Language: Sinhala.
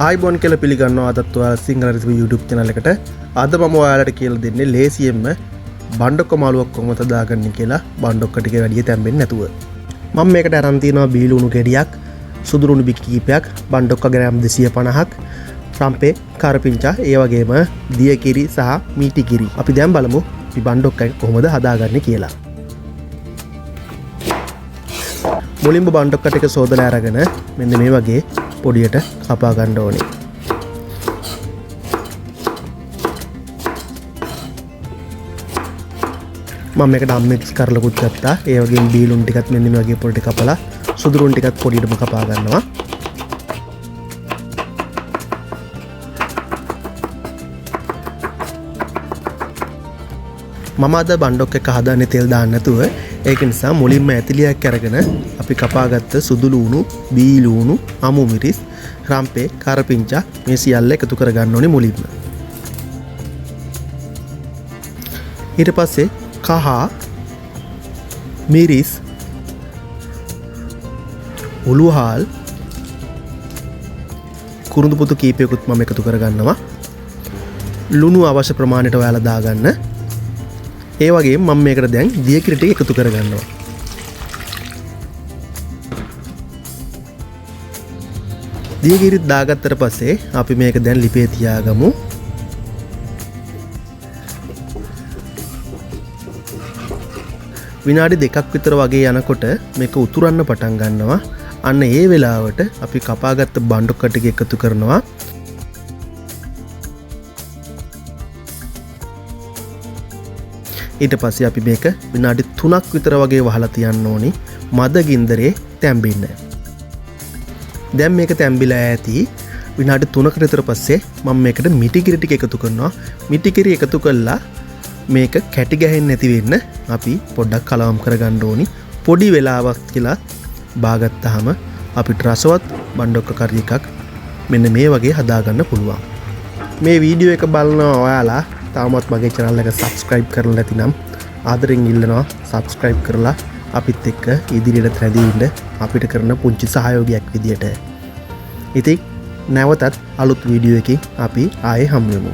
ආයිබෝන් කියලා පිළිගන්නවා අදත් ඔයාලා සිංහල රෙසිපි YouTube channel එකට. අද මම ඔයාලට කියලා දෙන්නේ ලේසියෙන්ම බණ්ඩොක්ක මාළුවක් කොහොමද දාගන්නේ කියලා බණ්ඩොක්ක ටික වැඩි තැම්බෙන්නේ නැතුව. මම මේකට අරන් තියනවා බීලුණු ගෙඩියක්, සුදුරුණු බිකි කීපයක්, බණ්ඩොක්ක ග්‍රෑම් 250ක්, රම්පේ, කරපිංචා, ඒ වගේම දියකිරි සහ මීටි කිරි. අපි දැන් බලමු මේ බණ්ඩොක්ක කොහොමද හදාගන්නේ කියලා. මුලින්ම බණ්ඩොක්ක ටික සෝදලා අරගෙන මෙන්න මේ වගේ පොඩියට කපා ගන්න ඕනේ. මම මේකට අම්මික්ස් කරලා ගත්තා. ඒ වගේම බීලුන් ටිකත් මෙන්න මේ වගේ පොඩි කපලා සුදුරුන් ටිකත් පොඩියටම කපා ගන්නවා. මම අද බණ්ඩොක්ක එක හදාන්නේ තෙල් දාන්න නැතුව. ඒක නිසා මුලින්ම ඇතිලියක් අරගෙන අපි කපාගත්ත සුදු ලුණු, බීලුණු, අමු මිරිස්, රම්පේ, කරපිංචා මේ සියල්ල එකතු කර ගන්න ඕනේ මුලින්ම. ඊට පස්සේ කහ, මිරිස්, උළුහාල්, කුරුඳු පොතු කීපයකුත් මම එකතු කර ගන්නවා. ලුණු අවශ්‍ය ප්‍රමාණයට ඔයාලා දාගන්න. ඒ වගේම මම මේකට දැන් දියකිරි ටික එකතු කර ගන්නවා. දියකිරි දාගත්තට පස්සේ අපි මේක දැන් ලිපේ තියාගමු. විනාඩි 2ක් විතර වගේ යනකොට මේක උතුරන්න පටන් ගන්නවා. අන්න ඒ වෙලාවට අපි කපාගත්ත බණ්ඩොක්ක ටික එකතු කරනවා. ඊට පස්සේ අපි මේක විනාඩි 3ක් විතර වගේ වහලා තියන්න ඕනි මද ගින්දරේ තැම්බෙන්න. දැන් මේක තැම්බිලා ඇති. විනාඩි 3කට විතර පස්සේ මම මේකට මිටි කිරි ටික එකතු කරනවා. මිටි කිරි එකතු කළා මේක කැටි ගහන්නේ නැති වෙන්න අපි පොඩ්ඩක් කලවම් කරගන්න ඕනි. පොඩි වෙලාවක් කියලා බාගත්තාම අපිට රසවත් බණ්ඩොක්ක කරි එකක් මෙන්න මේ වගේ හදාගන්න පුළුවන්. මේ වීඩියෝ එක බලන ඔයාලා තාමත් මගේ channel එක subscribe කරලා නැතිනම් ආදරෙන් ඉල්ලනවා subscribe කරලා අපිත් එක්ක ඉදිරියට රැඳී ඉන්න අපිට කරන පුංචි සහයෝගයක් විදියට. ඉතින් නැවතත් අලුත් වීඩියෝ එකකින් අපි ආයේ හමු වෙමු.